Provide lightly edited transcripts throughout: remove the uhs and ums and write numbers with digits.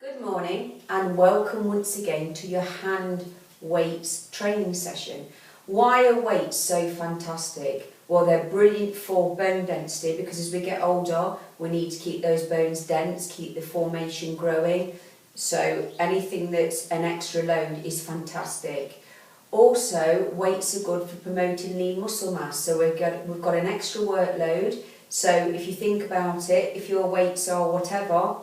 Good morning and welcome once again to your hand weights training session. Why are weights so fantastic? Well, they're brilliant for bone density because as we get older we need to keep those bones dense, keep the formation growing. So anything that's an extra load is fantastic. Also, weights are good for promoting lean muscle mass. So we've got an extra workload. So if you think about it, if your weights are whatever,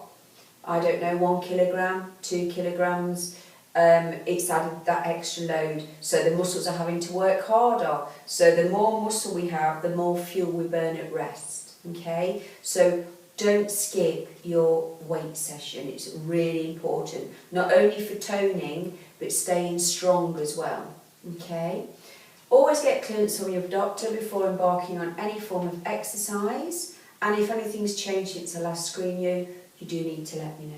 I don't know, 1 kilogram, 2 kilograms, it's added that extra load. So the muscles are having to work harder. So the more muscle we have, the more fuel we burn at rest. Okay? So don't skip your weight session. It's really important. Not only for toning, but staying strong as well. Okay? Always get clearance from your doctor before embarking on any form of exercise. And if anything's changed since I last screened you, you do need to let me know.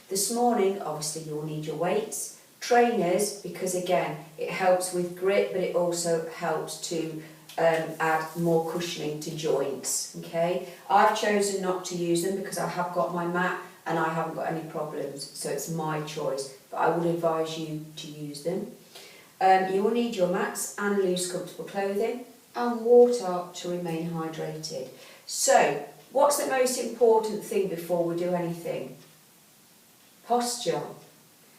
This morning, obviously, you'll need your weights, trainers, because again, it helps with grip, but it also helps to add more cushioning to joints. Okay, I've chosen not to use them because I have got my mat and I haven't got any problems, so it's my choice. But I would advise you to use them. You will need your mats and loose, comfortable clothing and water to remain hydrated. So, what's the most important thing before we do anything? Posture.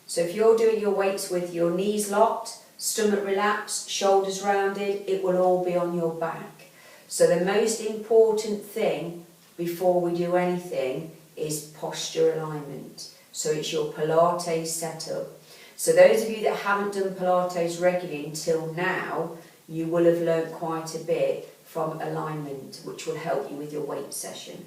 So if you're doing your weights with your knees locked, stomach relaxed, shoulders rounded, it will all be on your back. So the most important thing before we do anything is posture alignment. So it's your Pilates setup. So those of you that haven't done Pilates regularly until now, you will have learnt quite a bit from alignment, which will help you with your weight session.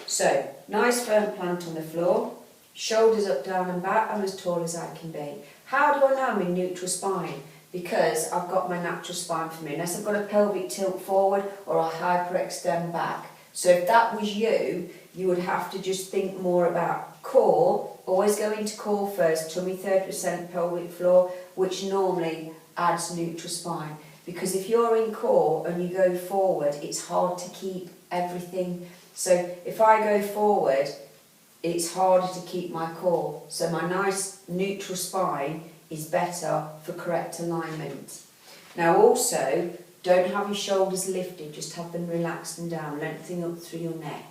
So, nice firm plant on the floor, shoulders up, down and back. I'm as tall as I can be. How do I know I'm in neutral spine? Because I've got my natural spine for me, unless I've got a pelvic tilt forward or a hyperextend back. So if that was you, you would have to just think more about core. Always go into core first, tummy 30%, pelvic floor, which normally adds neutral spine. Because if you're in core and you go forward, it's hard to keep everything. So if I go forward, it's harder to keep my core. So my nice neutral spine is better for correct alignment. Now also, don't have your shoulders lifted, just have them relaxed and down, lengthening up through your neck.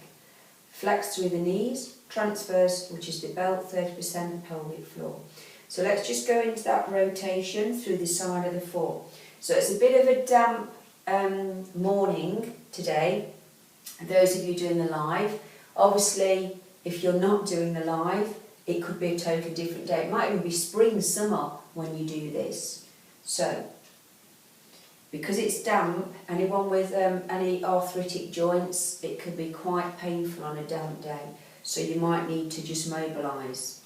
Flex through the knees, transverse, which is the belt, 30% pelvic floor. So let's just go into that rotation through the side of the foot. So it's a bit of a damp morning today, those of you doing the live. Obviously, if you're not doing the live, it could be a totally different day. It might even be spring, summer when you do this. So, because it's damp, anyone with any arthritic joints, it could be quite painful on a damp day. So you might need to just mobilise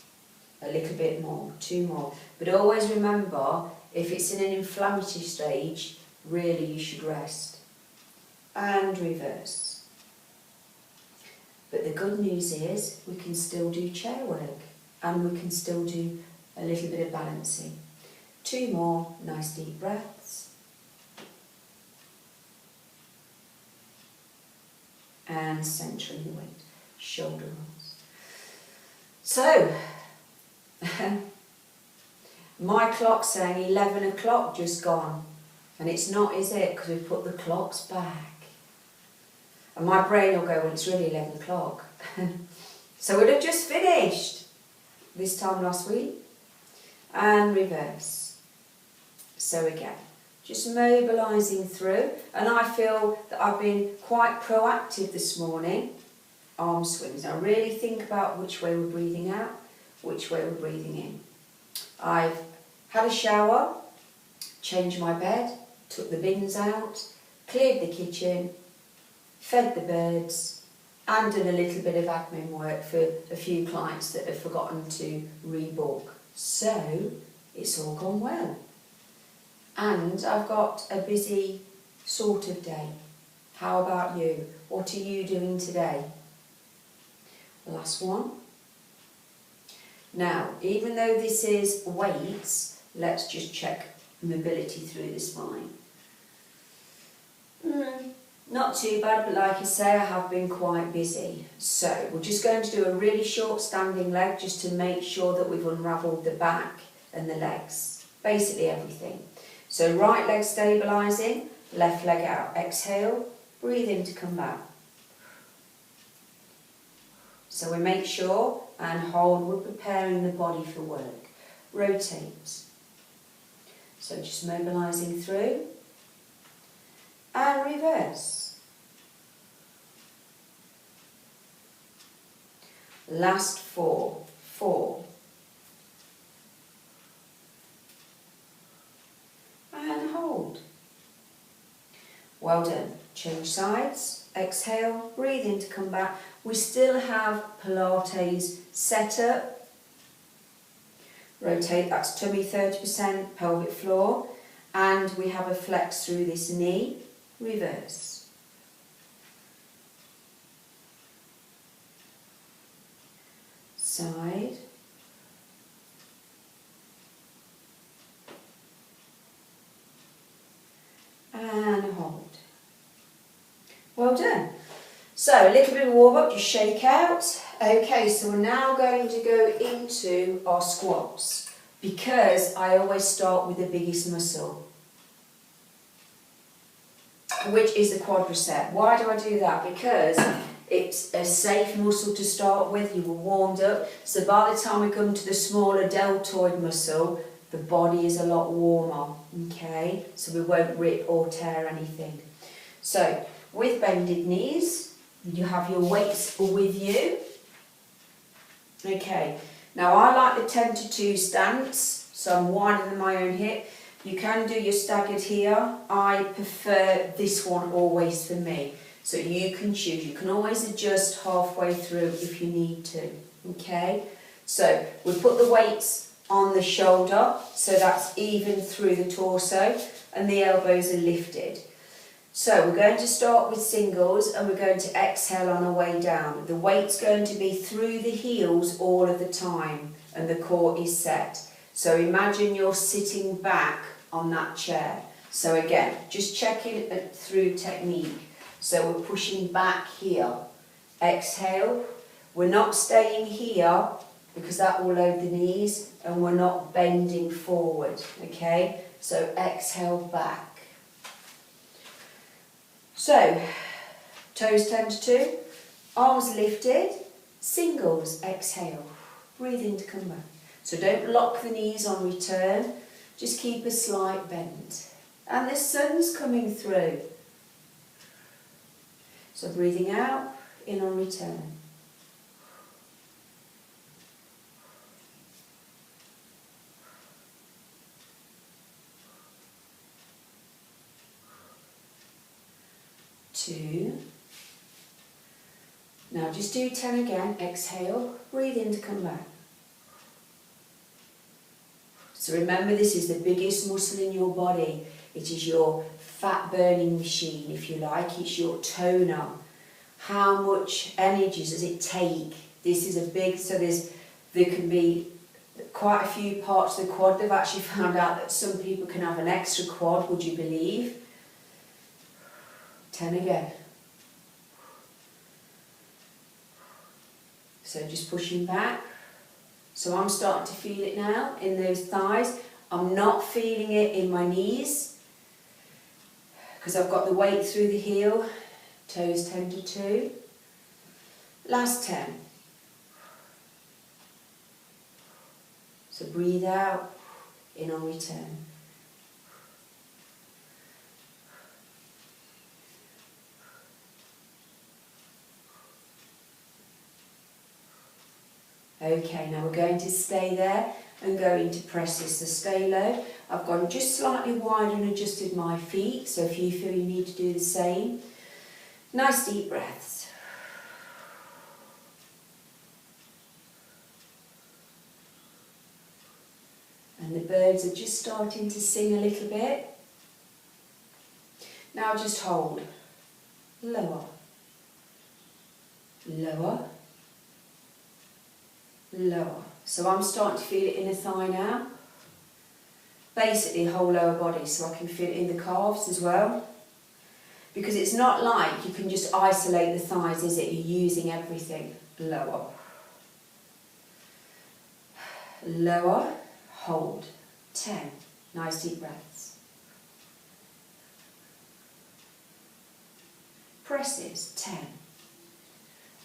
a little bit more, 2 more. But always remember, if it's in an inflammatory stage, really you should rest. And reverse. But the good news is we can still do chair work and we can still do a little bit of balancing. 2 more nice deep breaths. And centering the weight, shoulder rolls. So, my clock's saying 11 o'clock just gone. And it's not, is it? Because we put the clocks back. And my brain will go, well, it's really 11 o'clock. So we'd have just finished this time last week. And reverse. So again, just mobilising through. And I feel that I've been quite proactive this morning. Arm swings. Now really think about which way we're breathing out, which way we're breathing in. I've had a shower, changed my bed, took the bins out, cleared the kitchen, fed the birds, and done a little bit of admin work for a few clients that have forgotten to rebook. So, it's all gone well. And I've got a busy sort of day. How about you? What are you doing today? Last one. Now, even though this is weights, let's just check mobility through the spine. Not too bad, but like I say, I have been quite busy. So we're just going to do a really short standing leg just to make sure that we've unravelled the back and the legs, basically everything. So right leg stabilising, left leg out. Exhale, breathe in to come back. So we make sure and hold, we're preparing the body for work. Rotate. So just mobilising through and reverse. Last 4, 4. And hold. Well done. Change sides. Exhale, breathe in to come back. We still have Pilates set up. Rotate, that's tummy 30%, pelvic floor. And we have a flex through this knee. Reverse. Side. And hold. Well done. So a little bit of warm up, just shake out. Okay, so we're now going to go into our squats because I always start with the biggest muscle, which is the quadricep. Why do I do that? Because it's a safe muscle to start with, you were warmed up, so by the time we come to the smaller deltoid muscle, the body is a lot warmer, okay? So we won't rip or tear anything. So, with bended knees, you have your weights with you. Okay, now I like the 10 to 2 stance, so I'm wider than my own hip. You can do your staggered here. I prefer this one always for me. So you can choose. You can always adjust halfway through if you need to. Okay? So we put the weights on the shoulder, so that's even through the torso, and the elbows are lifted. So we're going to start with singles and we're going to exhale on our way down. The weight's going to be through the heels all of the time and the core is set. So imagine you're sitting back on that chair. So again, just checking through technique. So we're pushing back here. Exhale. We're not staying here because that will load the knees, and we're not bending forward. Okay? So exhale back. So, toes 10 to 2, arms lifted, singles, exhale. Breathe in to come back. So don't lock the knees on return, just keep a slight bend. And the sun's coming through. So breathing out, in on return. Two. Now just do 10 again, exhale, breathe in to come back. So remember, this is the biggest muscle in your body. It is your fat burning machine, if you like. It's your toner. How much energy does it take? This is a big, so there can be quite a few parts of the quad. They've actually found out that some people can have an extra quad, would you believe? 10 again. So just pushing back. So I'm starting to feel it now in those thighs. I'm not feeling it in my knees because I've got the weight through the heel. Toes 10 to 2. Last 10. So breathe out, in on return. Okay, now we're going to stay there and go into presses. So stay low. I've gone just slightly wider and adjusted my feet, so if you feel you need to do the same. Nice deep breaths. And the birds are just starting to sing a little bit. Now just hold. Lower. Lower. Lower. So I'm starting to feel it in the thigh now. Basically whole lower body, so I can feel it in the calves as well. Because it's not like you can just isolate the thighs, is it? You're using everything. Lower. Lower, hold. 10. Nice deep breaths. Presses. 10.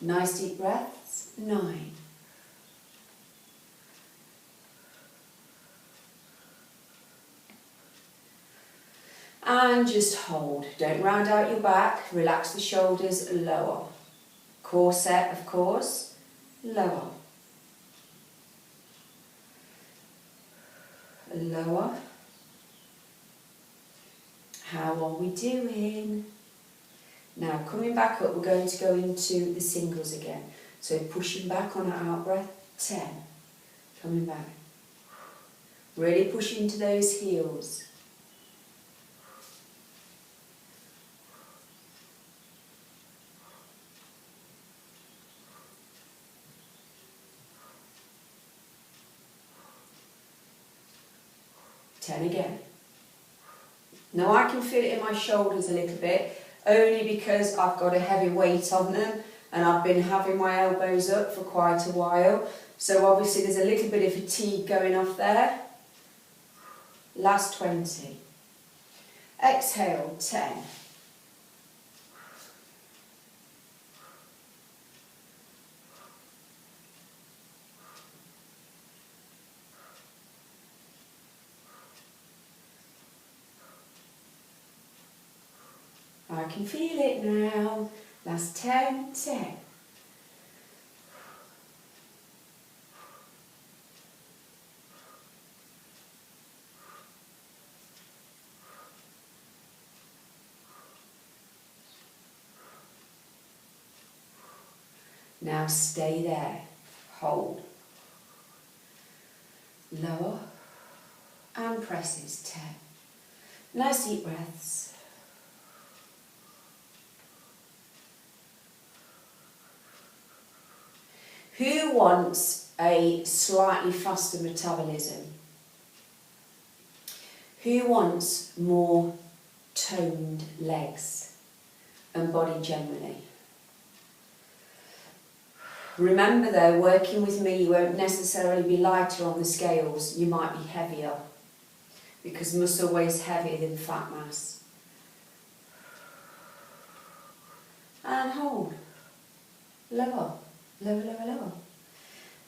Nice deep breaths. 9. And just hold. Don't round out your back. Relax the shoulders. Lower. Core set, of course. Lower. Lower. How are we doing? Now coming back up, we're going to go into the singles again. So pushing back on our out breath. 10. Coming back. Really push into those heels. Again. Now I can feel it in my shoulders a little bit, only because I've got a heavy weight on them and I've been having my elbows up for quite a while. So obviously there's a little bit of fatigue going off there. Last 20. Exhale, 10. I can feel it now. Last 10, 10. Now stay there. Hold. Lower. And presses. 10. Nice deep breaths. Who wants a slightly faster metabolism? Who wants more toned legs and body generally? Remember though, working with me, you won't necessarily be lighter on the scales, you might be heavier, because muscle weighs heavier than fat mass. And hold. Lower. Lower, lower, lower.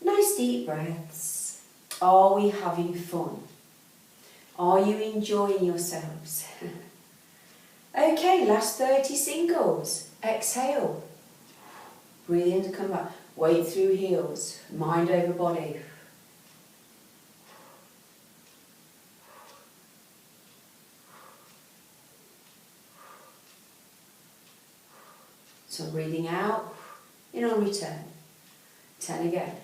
Nice deep breaths. Are we having fun? Are you enjoying yourselves? Okay, last 30 singles. Exhale. Breathe in to come back. Weight through heels. Mind over body. So breathing out. In on return. 10 again.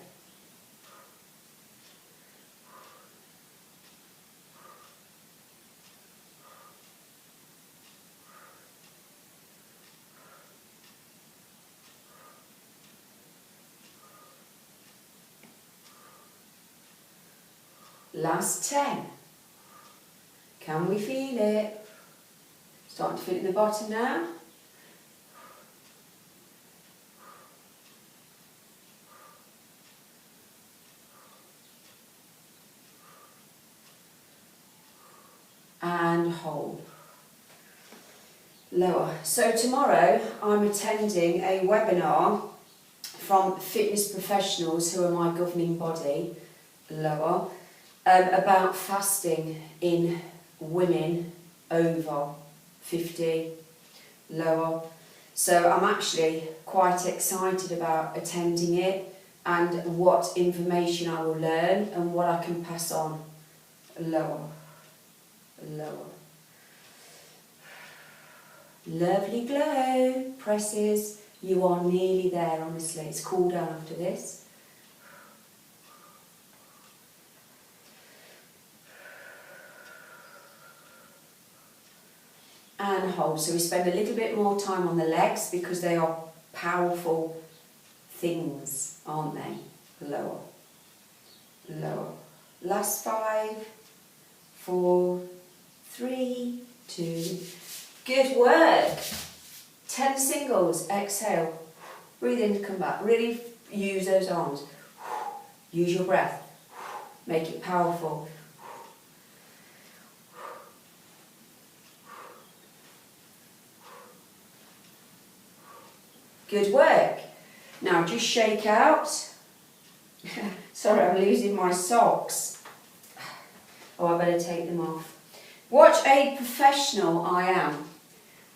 Last 10. Can we feel it? Starting to feel it in the bottom now. And hold. Lower. So tomorrow I'm attending a webinar from fitness professionals who are my governing body, lower, about fasting in women over 50, lower. So I'm actually quite excited about attending it and what information I will learn and what I can pass on, lower. Lower. Lovely glow. Presses. You are nearly there, honestly. It's cool down after this. And hold. So we spend a little bit more time on the legs because they are powerful things, aren't they? Lower. Lower. Last 5, 4, 3, 2, Good work. 10 singles, exhale. Breathe in to come back. Really use those arms. Use your breath. Make it powerful. Good work. Now just shake out. Sorry, I'm losing my socks. Oh, I better take them off. Watch a professional I am.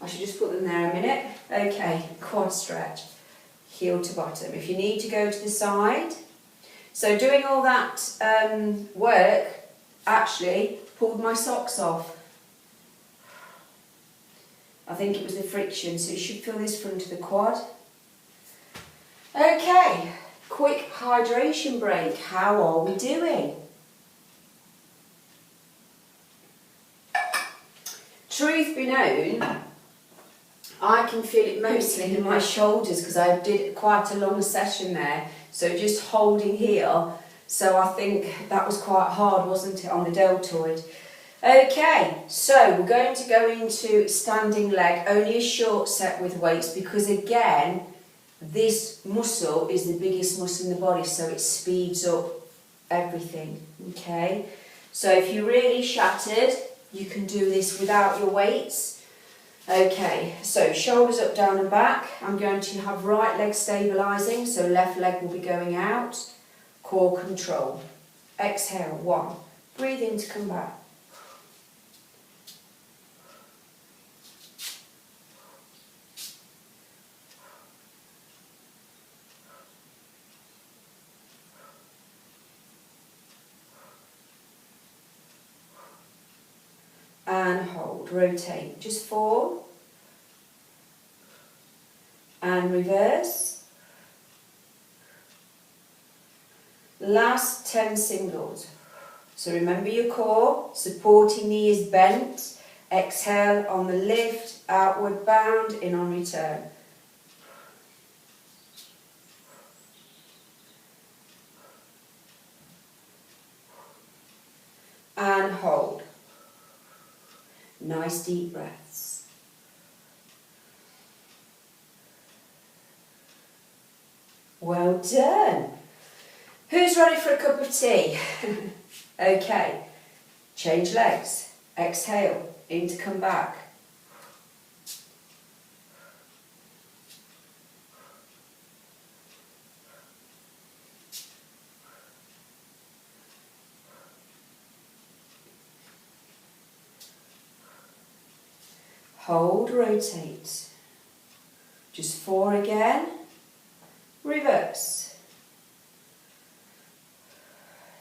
I should just put them there a minute. Okay, quad stretch. Heel to bottom. If you need to go to the side. So doing all that work actually pulled my socks off. I think it was the friction, so you should feel this front of the quad. Okay, quick hydration break. How are we doing? Truth be known, I can feel it mostly in my shoulders because I did quite a long session there. So just holding here. So I think that was quite hard, wasn't it, on the deltoid? Okay, so we're going to go into standing leg, only a short set with weights because again, this muscle is the biggest muscle in the body, so it speeds up everything, okay? So if you're really shattered, you can do this without your weights. Okay, so shoulders up, down and back. I'm going to have right leg stabilising, so left leg will be going out. Core control. Exhale, 1. Breathe in to come back. And hold, rotate, just 4, and reverse. Last 10 singles. So remember your core, supporting knee is bent, exhale on the lift, outward bound, in on return. And hold. Nice deep breaths. Well done. Who's ready for a cup of tea? Okay. Change legs. Exhale. In to come back. Hold, rotate. Just 4 again. Reverse.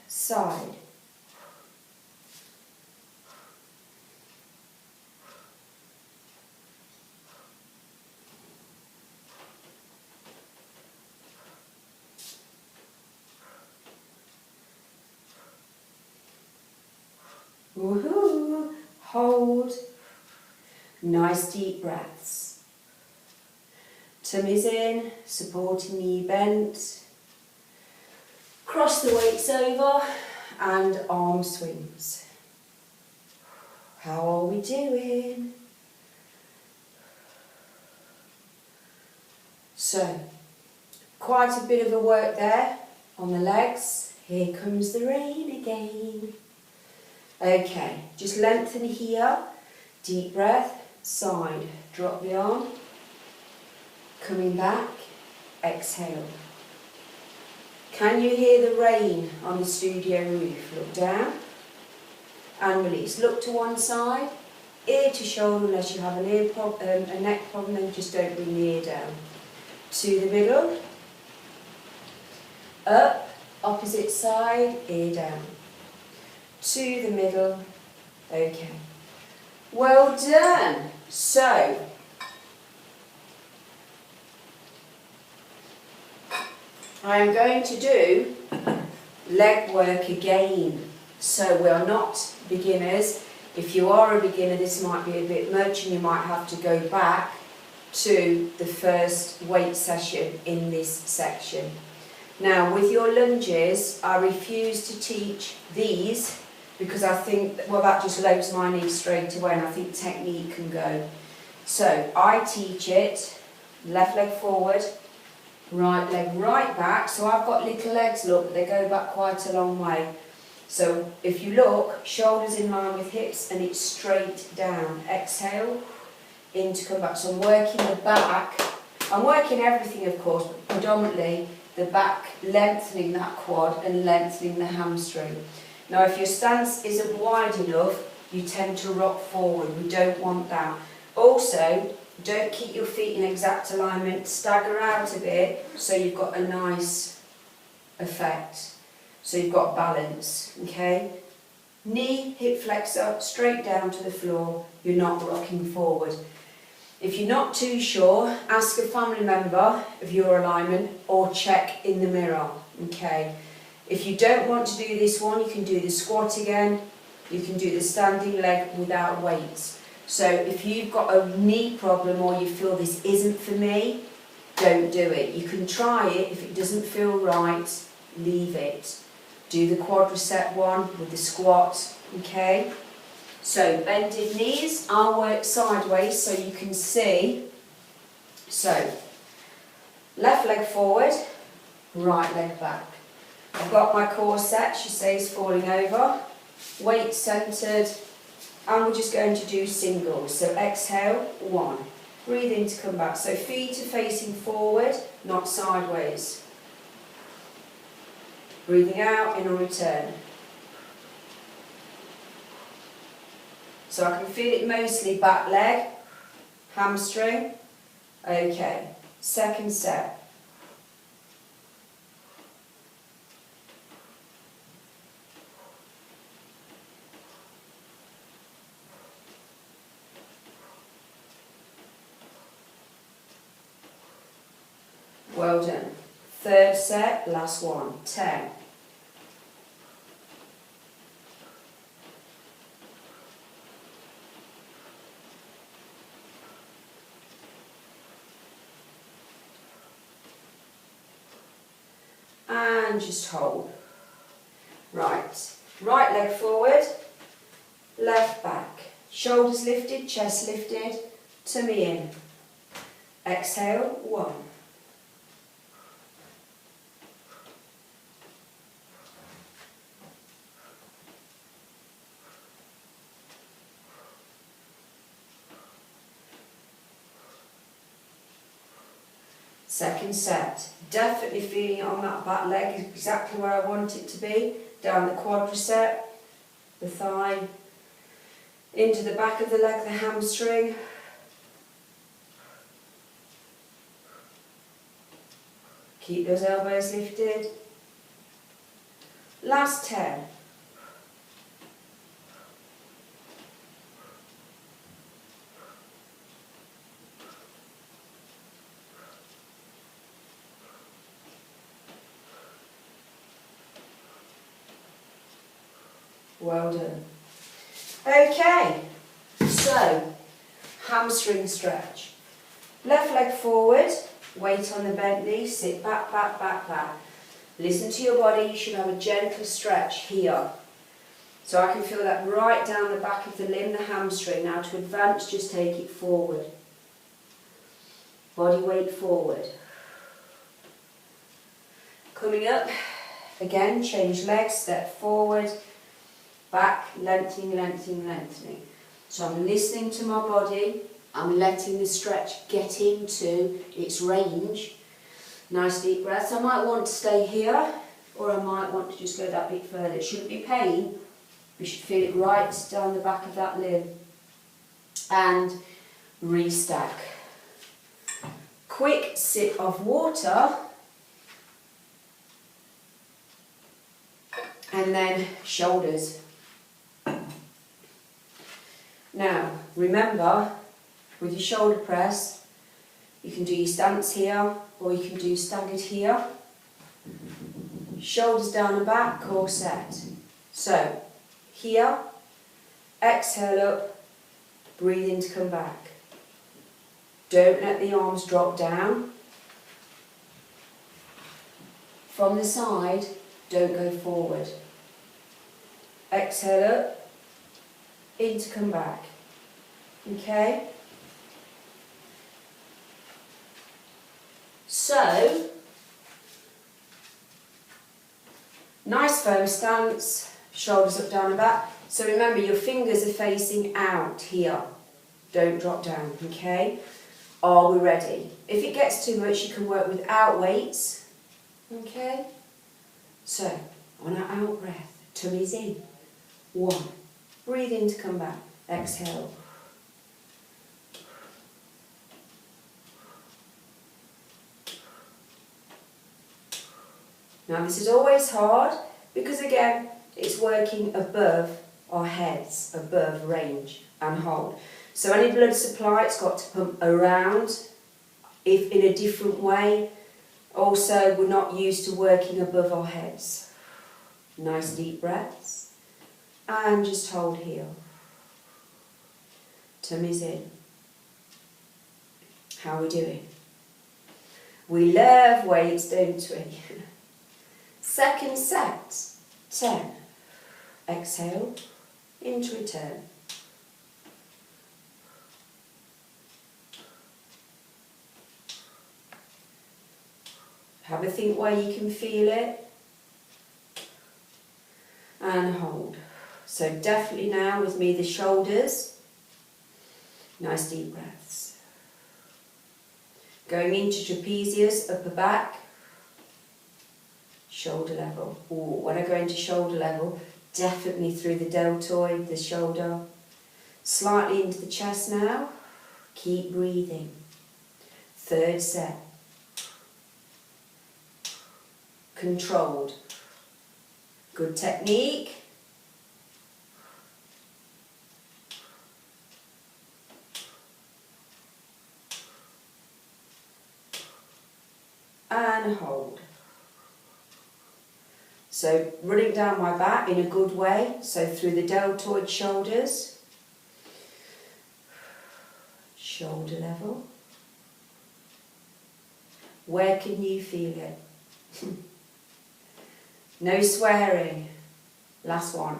Side. Woohoo! Hold. Nice deep breaths. Tummy's in, supporting knee bent. Cross the weights over and arm swings. How are we doing? So, quite a bit of a work there on the legs. Here comes the rain again. Okay, just lengthen here. Deep breath. Side, drop the arm, coming back, exhale. Can you hear the rain on the studio roof? Look down and release. Look to one side, ear to shoulder, unless you have a neck problem, then just don't bring the ear down. To the middle, up, opposite side, ear down. To the middle, okay. Well done. So, I am going to do leg work again. So we are not beginners. If you are a beginner, this might be a bit much and you might have to go back to the first weight session in this section. Now with your lunges, I refuse to teach these because I think, well, that just loads my knees straight away and I think technique can go. So I teach it, left leg forward, right leg right back. So I've got little legs, look, they go back quite a long way. So if you look, shoulders in line with hips and it's straight down. Exhale, in to come back. So I'm working the back. I'm working everything, of course, but predominantly the back, lengthening that quad and lengthening the hamstring. Now if your stance isn't wide enough, you tend to rock forward. We don't want that. Also, don't keep your feet in exact alignment. Stagger out a bit so you've got a nice effect. So you've got balance, okay? Knee, hip flexor, straight down to the floor. You're not rocking forward. If you're not too sure, ask a family member of your alignment or check in the mirror, okay? If you don't want to do this one, you can do the squat again. You can do the standing leg without weights. So if you've got a knee problem or you feel this isn't for me, don't do it. You can try it. If it doesn't feel right, leave it. Do the quadricep one with the squat, okay? So bended knees, I'll work sideways so you can see. So left leg forward, right leg back. I've got my core set, she says, falling over. Weight centered, and we're just going to do singles. So exhale, 1. Breathe in to come back. So feet are facing forward, not sideways. Breathing out in a return. So I can feel it mostly back leg, hamstring. Okay, second set. Well done. Third set, last one. 10. And just hold. Right. Right leg forward, left back. Shoulders lifted, chest lifted, tummy in. Exhale, 1. Second set. Definitely feeling it on that back leg, exactly where I want it to be. Down the quadricep, the thigh, into the back of the leg, the hamstring. Keep those elbows lifted. Last 10. Well done. Okay, so hamstring stretch. Left leg forward, weight on the bent knee, sit back, back, back, back. Listen to your body, you should have a gentle stretch here. So I can feel that right down the back of the limb, the hamstring. Now to advance, just take it forward. Body weight forward. Coming up, again, change legs, step forward. Back, lengthening, lengthening, lengthening. So I'm listening to my body, I'm letting the stretch get into its range. Nice deep breaths. I might want to stay here, or I might want to just go that bit further. It shouldn't be pain, we should feel it right down the back of that limb. And restack. Quick sip of water. And then shoulders. Now, remember, with your shoulder press, you can do your stance here, or you can do staggered here. Shoulders down and back, core set. So, here, exhale up, breathe in to come back. Don't let the arms drop down. From the side, don't go forward. Exhale up, in to come back. Okay? So, nice firm stance, shoulders up, down and back. So remember, your fingers are facing out here. Don't drop down, okay? Are we ready? If it gets too much, you can work without weights, okay? So, on our out breath, tummies in. 1. Breathe in to come back. Exhale. Now this is always hard because again, it's working above our heads, above range and hold. So any blood supply, it's got to pump around, if in a different way. Also, we're not used to working above our heads. Nice deep breaths. And just hold here. Tummy's in. How are we doing? We love weights, don't we? Second set. 10. Exhale. Into return. Have a think where you can feel it. And hold. So definitely now with me the shoulders. Nice deep breaths. Going into trapezius, upper back. Shoulder level. Ooh, when I go into shoulder level, definitely through the deltoid, the shoulder. Slightly into the chest now. Keep breathing. Third set. Controlled. Good technique. And hold. So running down my back in a good way, so through the deltoid shoulders, shoulder level. Where can you feel it? No swearing. Last one.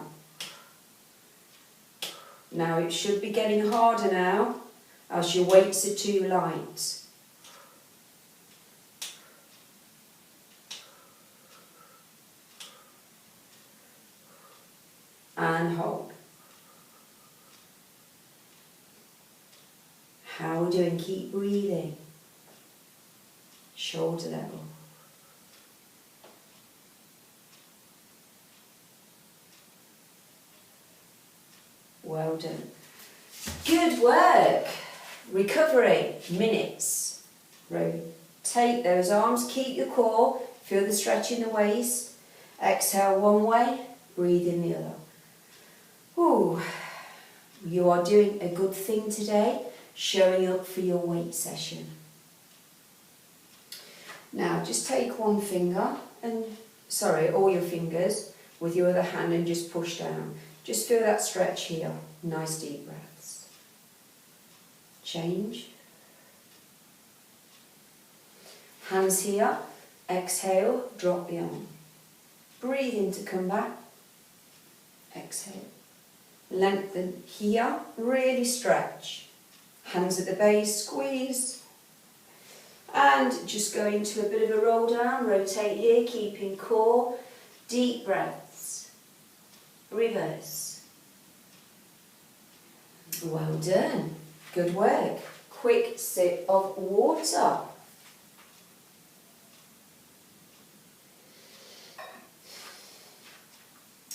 Now it should be getting harder now as your weights are too light. And hold. How are we doing? Keep breathing. Shoulder level. Well done. Good work. Recovery. Minutes. Rotate those arms. Keep your core. Feel the stretch in the waist. Exhale one way. Breathe in the other. Ooh, you are doing a good thing today, showing up for your weight session. Now just take one finger all your fingers with your other hand and just push down. Just feel that stretch here. Nice deep breaths. Change. Hands here. Exhale, drop the arm. Breathe in to come back. Exhale. Lengthen here, really stretch. Hands at the base, squeeze. And just go into a bit of a roll down, rotate here, keeping core. Deep breaths. Reverse. Well done. Good work. Quick sip of water.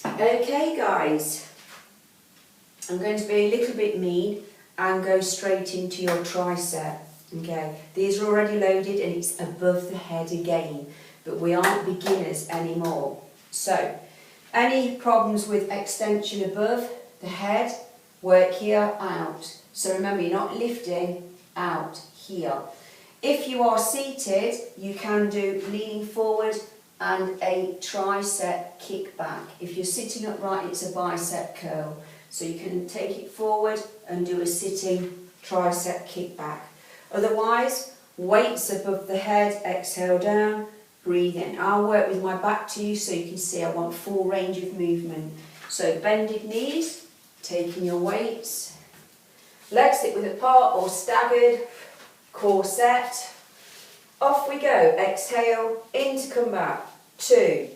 Okay guys, I'm going to be a little bit mean and go straight into your tricep. Okay, these are already loaded and it's above the head again, but we aren't beginners anymore. So, any problems with extension above the head, work here, out. So remember, you're not lifting, out, here. If you are seated, you can do leaning forward and a tricep kick back. If you're sitting upright, it's a bicep curl. So you can take it forward and do a sitting tricep kick back. Otherwise, weights above the head, exhale down, breathe in. I'll work with my back to you so you can see I want full range of movement. So bended knees, taking your weights, legs hip width apart or staggered, core set, Off we go. Exhale, in to come back. 2.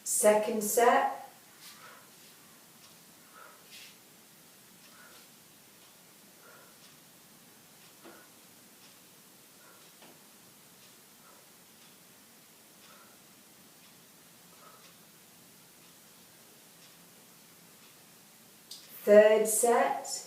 Second set. Third set.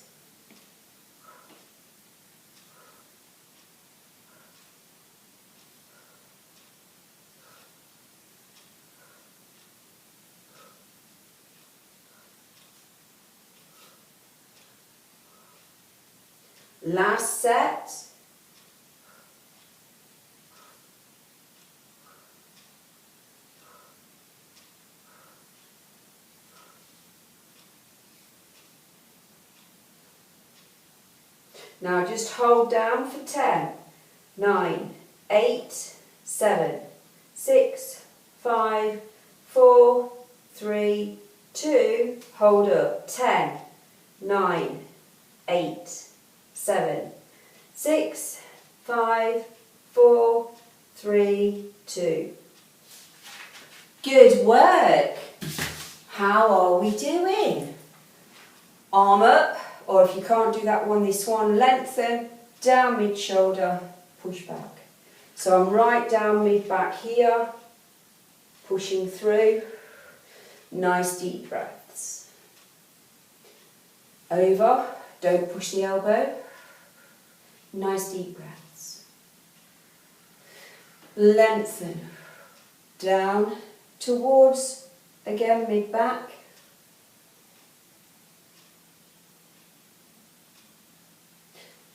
Last set. Now just hold down for 10, 9, 8, 7, 6, 5, 4, 3, 2, hold up, 10, 9, 8, 7, 6, 5, 4, 3, 2. Good work. How are we doing? Arm up. Or if you can't do that one, this one, lengthen, down mid-shoulder, push back. So I'm right down mid-back here, pushing through. Nice deep breaths. Over, don't push the elbow. Nice deep breaths. Lengthen, down towards, again, mid-back.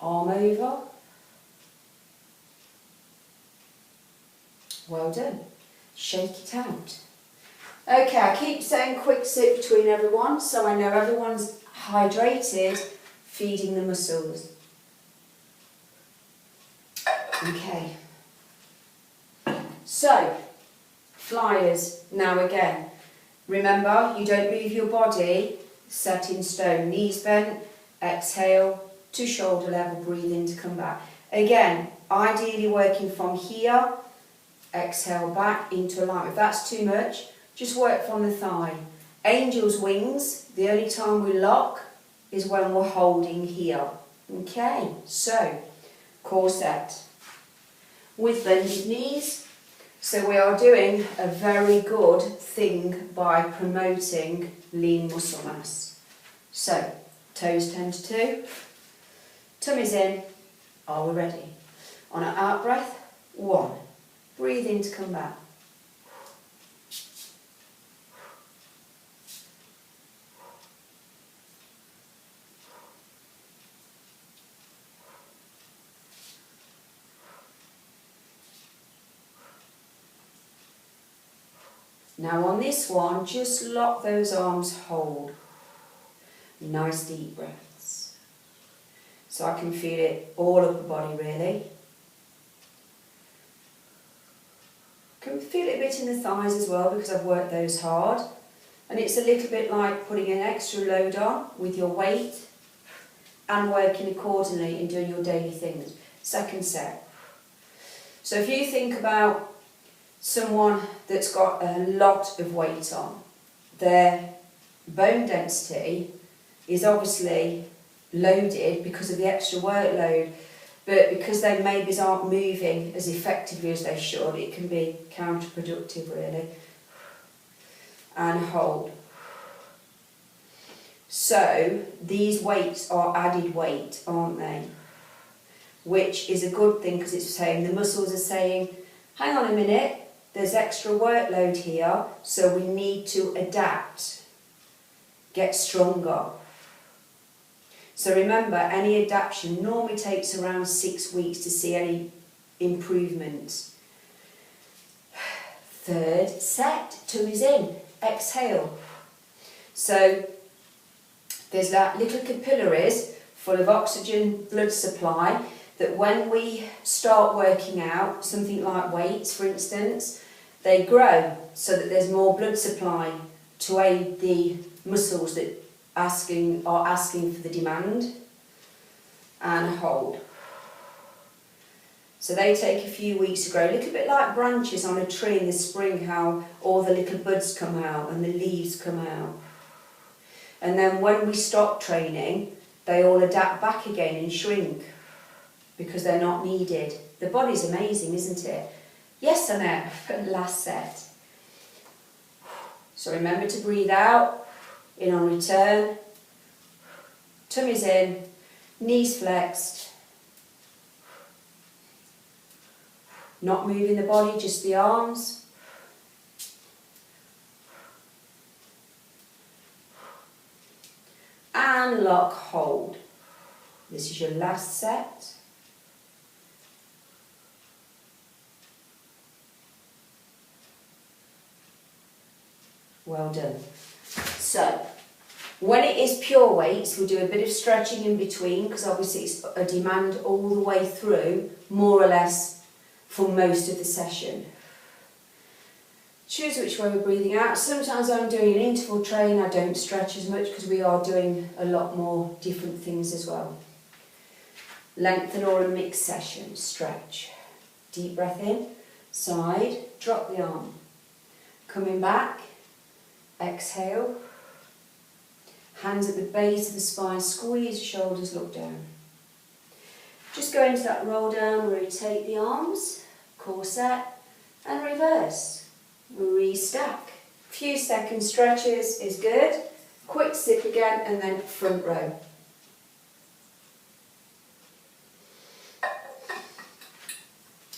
Arm over. Well done. Shake it out. Okay, I keep saying quick sip between everyone so I know everyone's hydrated, feeding the muscles. Okay. So, flyers now again. Remember, you don't move your body, set in stone. Knees bent, exhale to shoulder level, breathe in to come back. Again, ideally working from here, exhale back into alignment. If that's too much, just work from the thigh. Angel's wings, the only time we lock is when we're holding here. Okay, so core set with bended knees. So we are doing a very good thing by promoting lean muscle mass. So, toes 10 to 2. Tummy's in, are we ready? On an out breath, 1. Breathe in to come back. Now on this one, just lock those arms, hold. Nice deep breaths. So I can feel it all up the body really. Can feel it a bit in the thighs as well because I've worked those hard. And it's a little bit like putting an extra load on with your weight and working accordingly and doing your daily things. Second set. So if you think about someone that's got a lot of weight on, their bone density is obviously loaded because of the extra workload, but because they maybe aren't moving as effectively as they should, it can be counterproductive really. And hold. So these weights are added weight, aren't they? Which is a good thing because it's saying the muscles are saying, hang on a minute, there's extra workload here, so we need to adapt, get stronger. So remember, any adaptation normally takes around 6 weeks to see any improvements. Third set, tummies in, exhale. So there's that little capillaries full of oxygen blood supply that when we start working out, something like weights for instance, they grow so that there's more blood supply to aid the muscles that are asking for the demand. And hold. So they take a few weeks to grow, a little bit like branches on a tree in the spring, how all the little buds come out and the leaves come out. And then when we stop training, they all adapt back again and shrink because they're not needed. The body's amazing, isn't it? Yes, I know. Last set. So remember to breathe out, in on return, tummy's in, knees flexed. Not moving the body, just the arms. And lock, hold. This is your last set. Well done. So, when it is pure weights, we'll do a bit of stretching in between because obviously it's a demand all the way through, more or less, for most of the session. Choose which way we're breathing out. Sometimes I'm doing an interval train, I don't stretch as much because we are doing a lot more different things as well. Lengthen or a mixed session, stretch. Deep breath in, side, drop the arm. Coming back, exhale. Hands at the base of the spine, squeeze shoulders, look down. Just go into that roll down, rotate the arms, core set, and reverse. Restack. Few second stretches is good. Quick sip again, and then front row.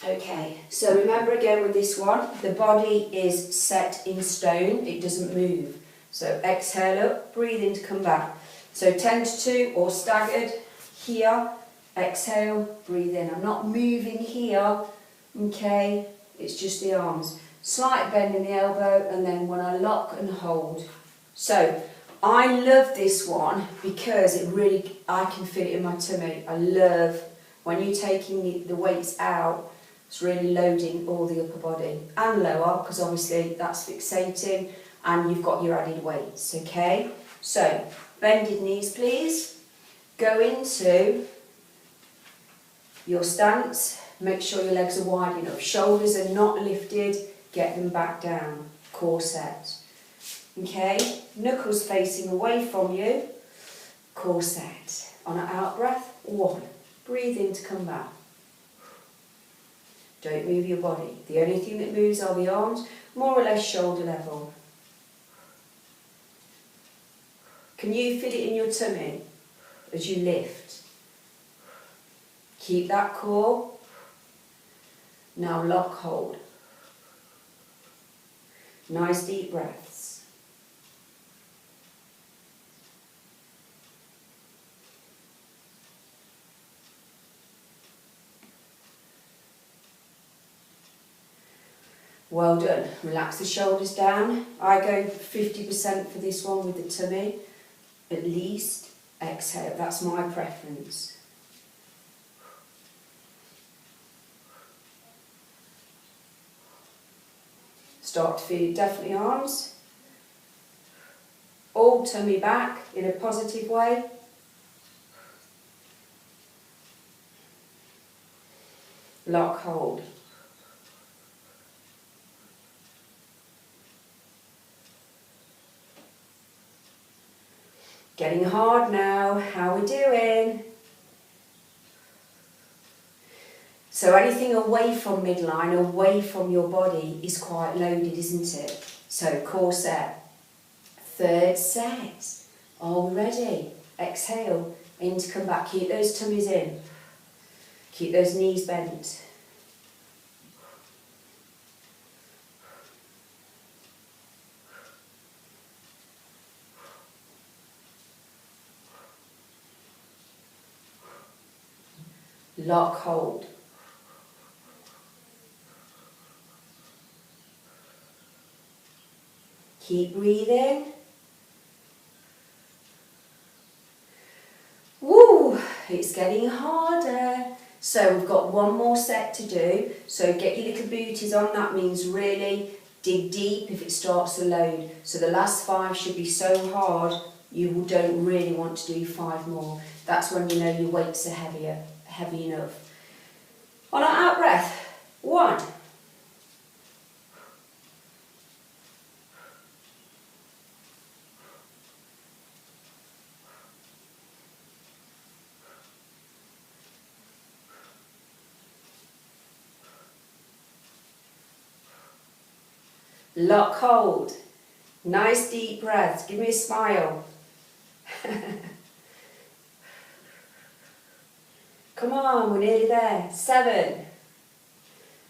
Okay, so remember again with this one, the body is set in stone, it doesn't move. So exhale up, breathe in to come back. So 10 to 2 or staggered here. Exhale, breathe in. I'm not moving here, okay? It's just the arms. Slight bend in the elbow, and then when I lock and hold. So, I love this one because I can feel it in my tummy. I love when you're taking the weights out, it's really loading all the upper body. And lower, because obviously that's fixating, and you've got your added weights, okay? So, bended knees please. Go into your stance, make sure your legs are wide enough. Shoulders are not lifted, get them back down. Core set. Okay, knuckles facing away from you. Core set. On an out breath, 1. Breathe in to come back. Don't move your body. The only thing that moves are the arms, more or less shoulder level. Can you feel it in your tummy as you lift? Keep that core. Now lock, hold. Nice deep breaths. Well done. Relax the shoulders down. I go 50% for this one with the tummy. At least. Exhale. That's my preference. Start to feel it, definitely arms. All tummy back in a positive way. Lock, hold. Getting hard now. How are we doing? So anything away from midline, away from your body is quite loaded, isn't it? So core set. Third set. Are we ready? Exhale. In to come back. Keep those tummies in. Keep those knees bent. Lock, hold. Keep breathing. Woo! It's getting harder. So we've got one more set to do. So get your little booties on. That means really dig deep if it starts to load. So the last 5 should be so hard you don't really want to do 5 more. That's when you know your weights are heavy enough. On our out breath, 1. Lock hold. Nice deep breaths. Give me a smile. Come on, we're nearly there. 7,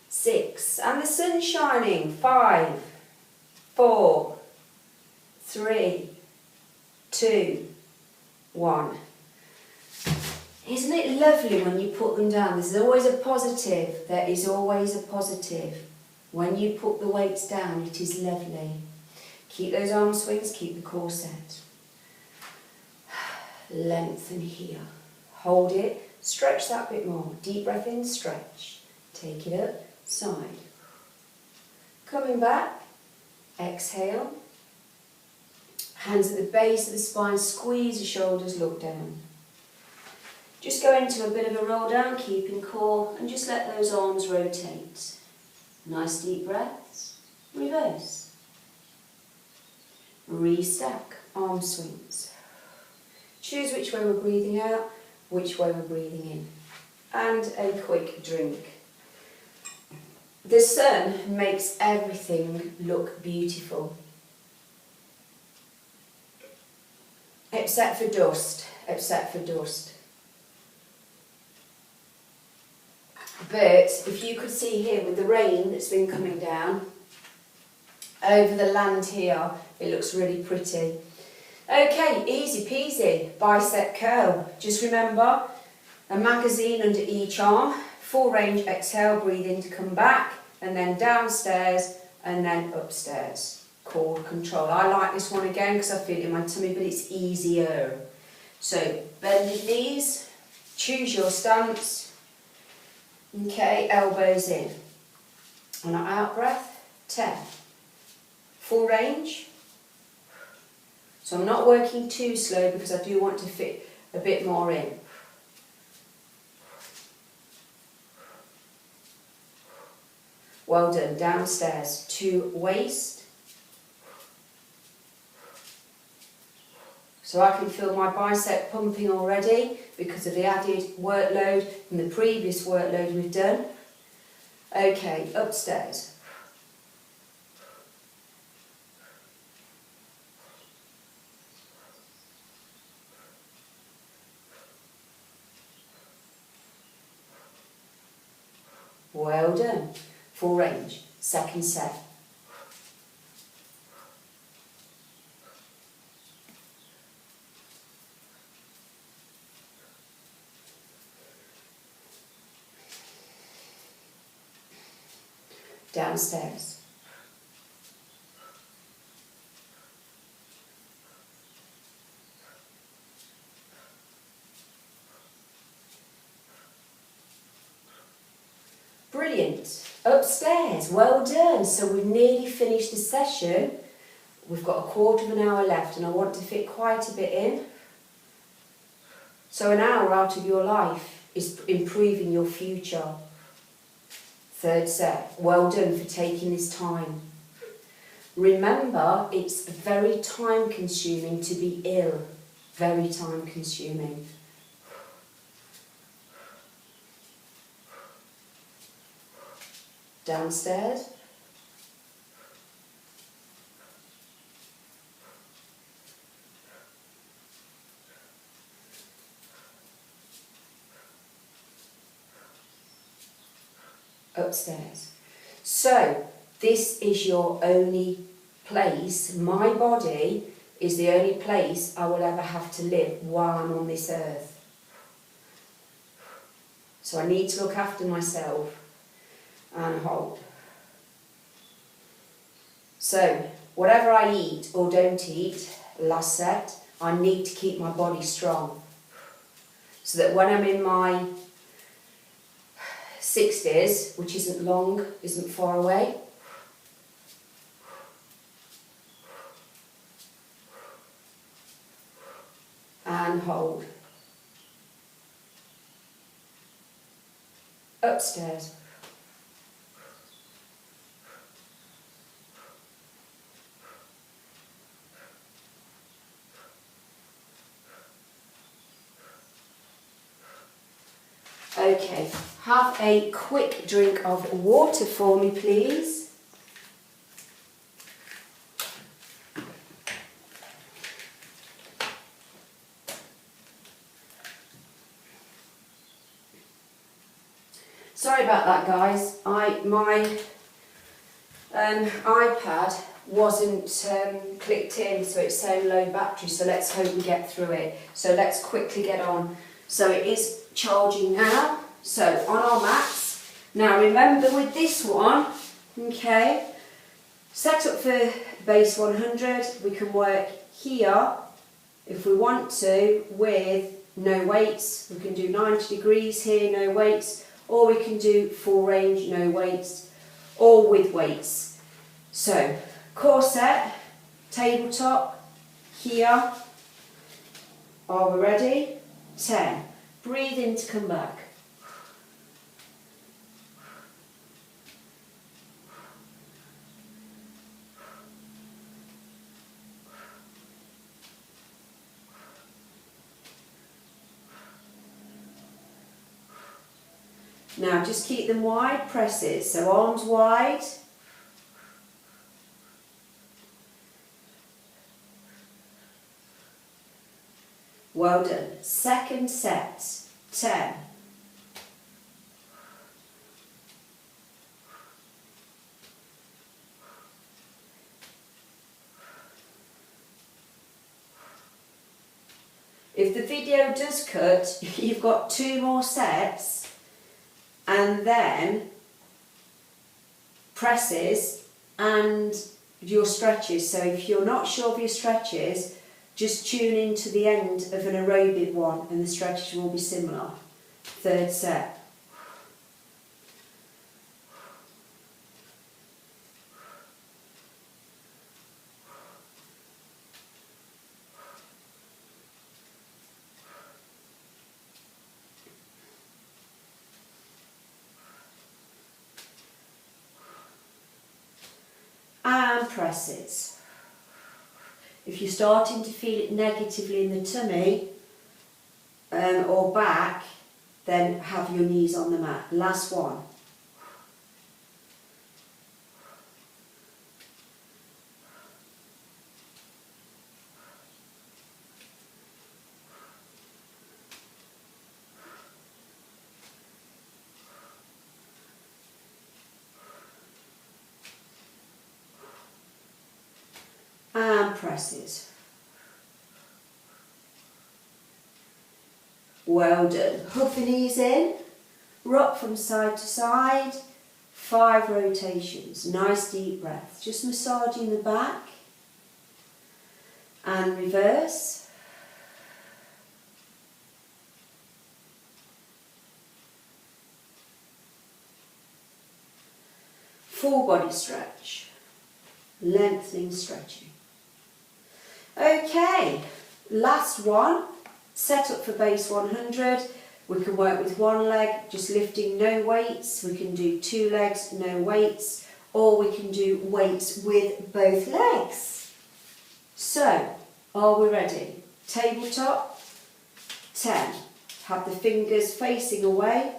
6, and the sun's shining. 5, 4, 3, 2, 1. Isn't it lovely when you put them down? There's always a positive. There is always a positive. When you put the weights down, it is lovely. Keep those arm swings, keep the core set. Lengthen here. Hold it, stretch that bit more. Deep breath in, stretch. Take it up, side. Coming back, exhale. Hands at the base of the spine, squeeze the shoulders, look down. Just go into a bit of a roll down, keeping core, and just let those arms rotate. Nice deep breaths. Reverse. Restack. Arm swings. Choose which way we're breathing out, which way we're breathing in. And a quick drink. The sun makes everything look beautiful. Except for dust. Except for dust. But if you could see here with the rain that's been coming down over the land here, it looks really pretty. Okay, easy peasy, bicep curl. Just remember, a magazine under each arm, full range exhale, breathe in to come back, and then downstairs and then upstairs. Core control. I like this one again because I feel it in my tummy, but it's easier. So bend your knees, choose your stance. Okay, elbows in. On our out breath, 10. Full range. So I'm not working too slow because I do want to fit a bit more in. Well done. Downstairs to waist. So I can feel my bicep pumping already because of the added workload from the previous workload we've done. Okay, upstairs. Well done. Full range. Second set. Downstairs. Brilliant. Upstairs. Well done. So we've nearly finished the session. We've got a quarter of an hour left and I want to fit quite a bit in. So an hour out of your life is improving your future. Third set. Well done for taking this time. Remember, it's very time consuming to be ill. Very time consuming. Downstairs. Upstairs. So this is your only place. My body is the only place I will ever have to live while I'm on this earth. So I need to look after myself and hold. So whatever I eat or don't eat, last set, I need to keep my body strong so that when I'm in my 60s, which isn't long, isn't far away. And hold. Upstairs. Okay, have a quick drink of water for me, please. Sorry about that, guys. My iPad wasn't clicked in, so it's saying low battery, so let's hope we get through it. So let's quickly get on. So it is charging now. So on our mats. Now remember with this one, okay, set up for base 100, we can work here if we want to with no weights. We can do 90 degrees here, no weights, or we can do full range, no weights, or with weights. So core set, tabletop, here. Are we ready? 10. Breathe in to come back. Now just keep them wide, press it. So arms wide. Well done. Second set, 10. If the video does cut, you've got 2 more sets and then presses and your stretches. So if you're not sure of your stretches, just tune into the end of an aerobic one and the stretches will be similar. Third set. And presses. If you're starting to feel it negatively in the tummy or back, then have your knees on the mat. Last one. And presses. Well done. Hug the knees in, rock from side to side, 5 rotations. Nice deep breath. Just massaging the back and reverse. Full body stretch, lengthening, stretching. Okay, last one, set up for base 100. We can work with one leg, just lifting no weights. We can do 2 legs, no weights, or we can do weights with both legs. So, are we ready? Tabletop, 10. Have the fingers facing away.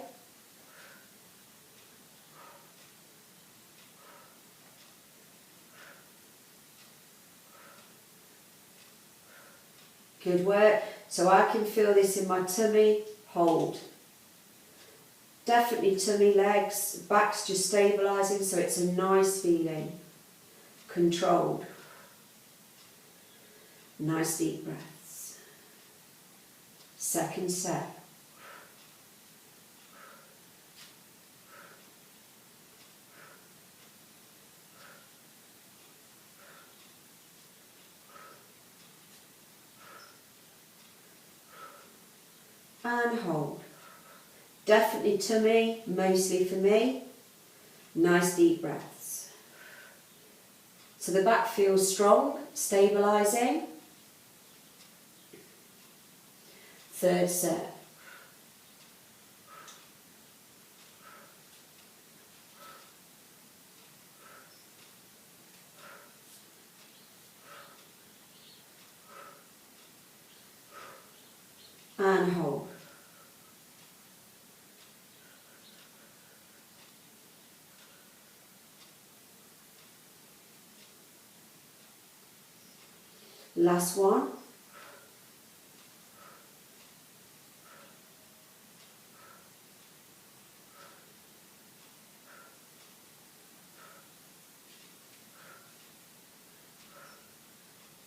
Good work. So I can feel this in my tummy. Hold. Definitely tummy, legs, back's just stabilising, so it's a nice feeling. Controlled. Nice deep breaths. Second set. And hold. Definitely tummy, mostly for me. Nice deep breaths. So the back feels strong, stabilising. Third set. And hold. Last one.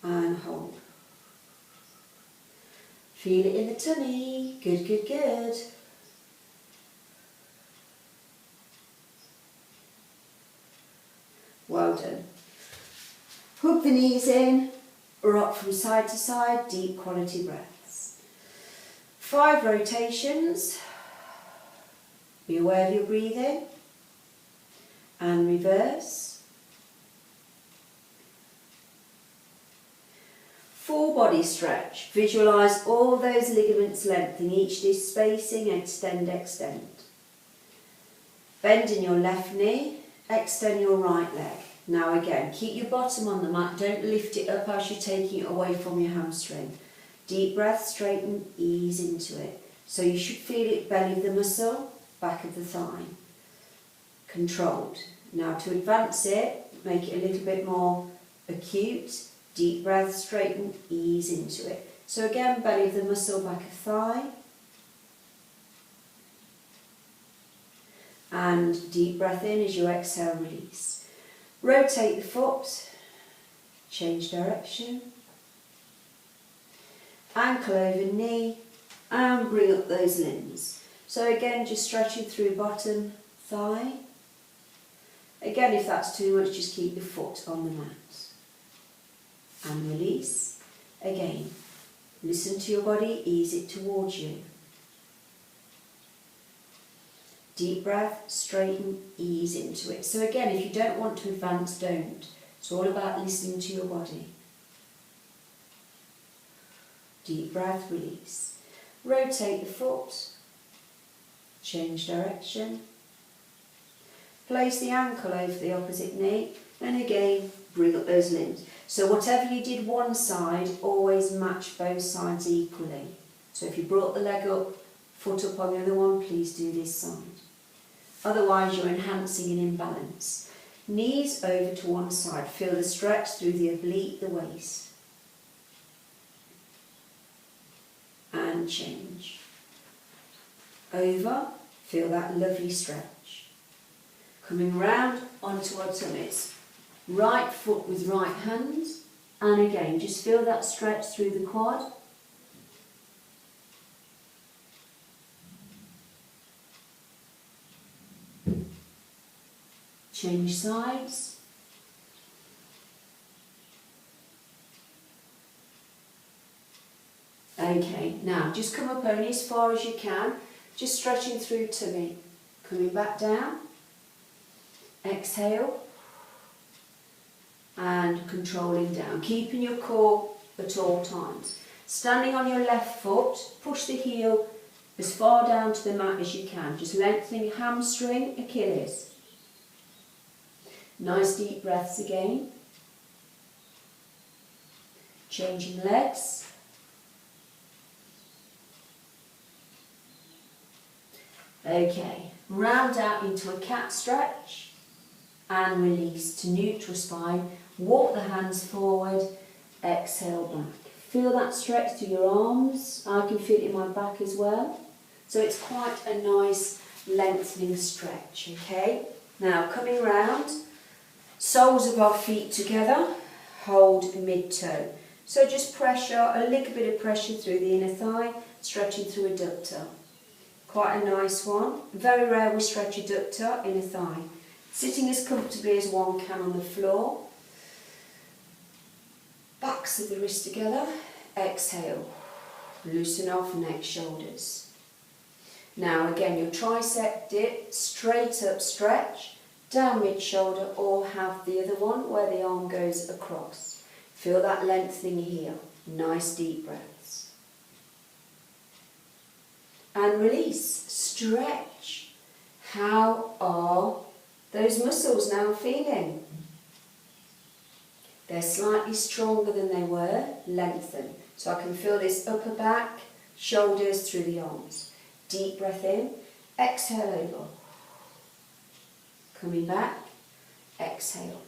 And hold. Feel it in the tummy. Good, good, good. Well done. Hook the knees in, rock from side to side, deep quality breaths. 5 rotations. Be aware of your breathing. And reverse. 4 body stretch. Visualise all those ligaments lengthening, each disc spacing, extend, extend. Bend in your left knee, extend your right leg. Now again, keep your bottom on the mat, don't lift it up as you're taking it away from your hamstring. Deep breath, straighten, ease into it. So you should feel it, belly of the muscle, back of the thigh. Controlled. Now to advance it, make it a little bit more acute. Deep breath, straighten, ease into it. So again, belly of the muscle, back of thigh. And deep breath in as you exhale, release. Rotate the foot, change direction. Ankle over knee, and bring up those limbs. So again, just stretching through bottom thigh. Again, if that's too much, just keep the foot on the mat. And release. Again, listen to your body, ease it towards you. Deep breath, straighten, ease into it. So again, if you don't want to advance, don't. It's all about listening to your body. Deep breath, release. Rotate the foot, change direction. Place the ankle over the opposite knee, and again, bring up those limbs. So whatever you did one side, always match both sides equally. So if you brought the leg up, foot up on the other one, please do this side. Otherwise you're enhancing an imbalance. Knees over to one side, feel the stretch through the oblique, the waist. And change. Over, feel that lovely stretch. Coming round onto our tummies. Right foot with right hand, and again, just feel that stretch through the quad. Change sides. Okay, now just come up only as far as you can, just stretching through tummy. Coming back down. Exhale. And controlling down, keeping your core at all times. Standing on your left foot, push the heel as far down to the mat as you can, just lengthening hamstring, Achilles. Nice deep breaths again. Changing legs. Okay, round out into a cat stretch and release to neutral spine. Walk the hands forward, exhale back. Feel that stretch through your arms. I can feel it in my back as well. So it's quite a nice lengthening stretch, okay? Now coming round, soles of our feet together, hold mid-toe. So just pressure, a little bit of pressure through the inner thigh, stretching through adductor. Quite a nice one. Very rare we stretch adductor, inner thigh. Sitting as comfortably as one can on the floor. Backs of the wrists together. Exhale. Loosen off neck, shoulders. Now again, your tricep dip, straight up stretch, down mid-shoulder, or have the other one where the arm goes across. Feel that lengthening here. Nice deep breaths. And release, stretch. How are those muscles now feeling? They're slightly stronger than they were, lengthen. So I can feel this upper back, shoulders through the arms. Deep breath in, exhale over. Coming back, exhale.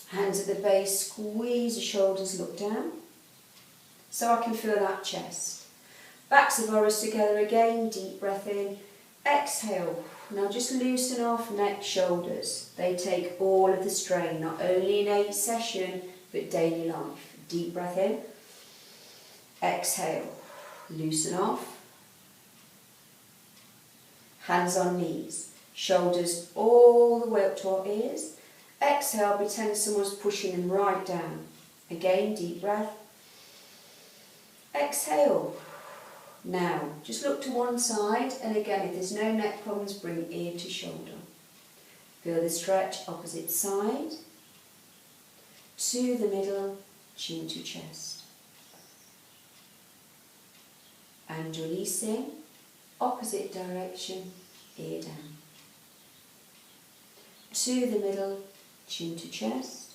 Hands at the base, squeeze the shoulders, look down. So I can feel that chest. Backs of ours together again, deep breath in, exhale. Now just loosen off neck, shoulders. They take all of the strain, not only in a session, but daily life. Deep breath in, exhale, loosen off. Hands on knees, shoulders all the way up to our ears. Exhale, pretend someone's pushing them right down. Again, deep breath. Exhale. Now, just look to one side, and again, if there's no neck problems, bring ear to shoulder. Feel the stretch, opposite side. To the middle, chin to chest. And releasing, opposite direction, ear down. To the middle, chin to chest.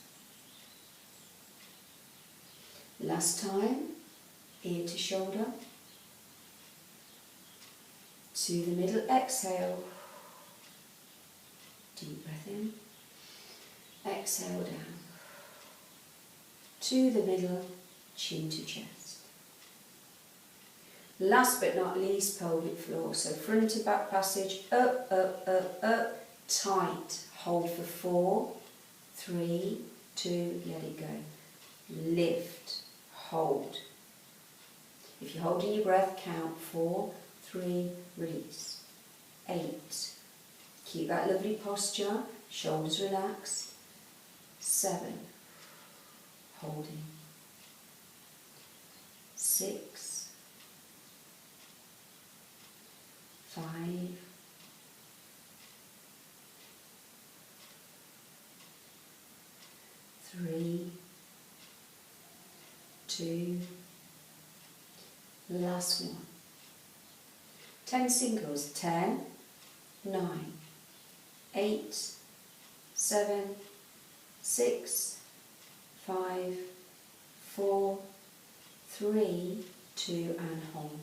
Last time, ear to shoulder. To the middle, exhale. Deep breath in. Exhale down. To the middle, chin to chest. Last but not least, pelvic floor. So front to back passage, up, up, up, up, tight. Hold for 4, 3, 2, let it go. Lift, hold. If you're holding your breath, count 4, 3, release. 8. Keep that lovely posture, shoulders relaxed. 7. Holding. 6. 5. 3, 2, last one. 10 singles, 10, 9, 8, 7, 6, 5, 4, 3, 2, and hold.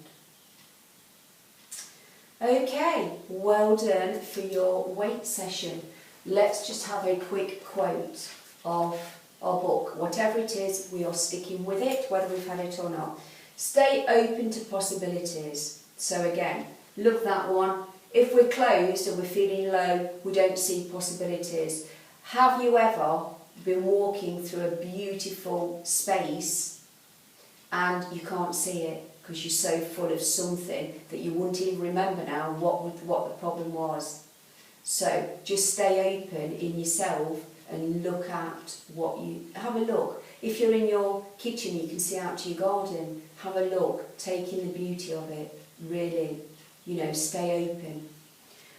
Okay, well done for your weight session. Let's just have a quick quote of our book. Whatever it is, we are sticking with it, whether we've had it or not. Stay open to possibilities. So again, love that one. If we're closed and we're feeling low, we don't see possibilities. Have you ever been walking through a beautiful space and you can't see it because you're so full of something that you wouldn't even remember now what the problem was? So just stay open in yourself and look at what you... Have a look. If you're in your kitchen, you can see out to your garden. Have a look, take in the beauty of it. Really, stay open.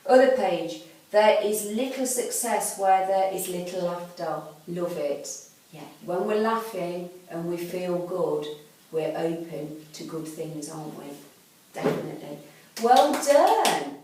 Other page, there is little success where there is little laughter. Love it. Yeah. When we're laughing and we feel good, we're open to good things, aren't we? Definitely. Well done.